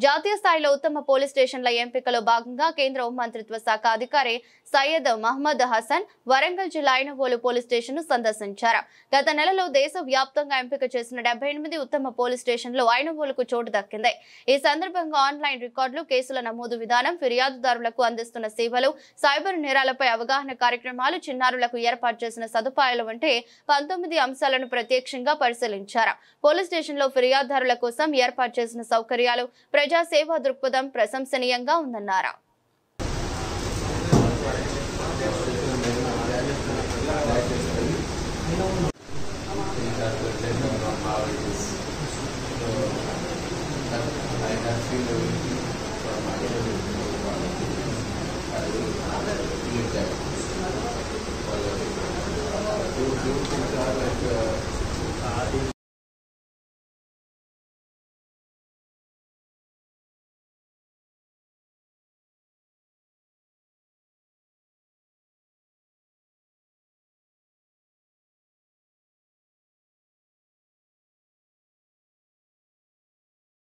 జాతీయ స్థాయిలో ఉత్తమ పోలీస్ స్టేషన్ల ఎంపికలో భాగంగా కేంద్ర హోంమంత్రిత్వ శాఖ అధికారి సయ్యద్ మహమ్మద్ హసన్ వరంగల్ జిల్లా ఐనవోలు పోలీస్ స్టేషన్ ను సందర్శించారు. గత నెలలో దేశవ్యాప్తంగా ఎంపిక చేసిన 78 ఉత్తమ పోలీస్ స్టేషన్లో ఐనవోలుకు చోటు దక్కింది. ఈ సందర్భంగా ఆన్లైన్ రికార్డులు, కేసుల నమోదు విధానం, ఫిర్యాదుదారులకు అందిస్తున్న సేవలు, సైబర్ నేరాలపై అవగాహన కార్యక్రమాలు, చిన్నారులకు ఏర్పాటు చేసిన సదుపాయాలు వంటి 19 అంశాలను ప్రత్యక్షంగా పరిశీలించారు. పోలీస్ స్టేషన్లో ఫిర్యాదుదారుల కోసం ఏర్పాటు చేసిన సౌకర్యాలు, ప్రజా సేవా దృక్పథం ప్రశంసనీయంగా ఉందన్నారు.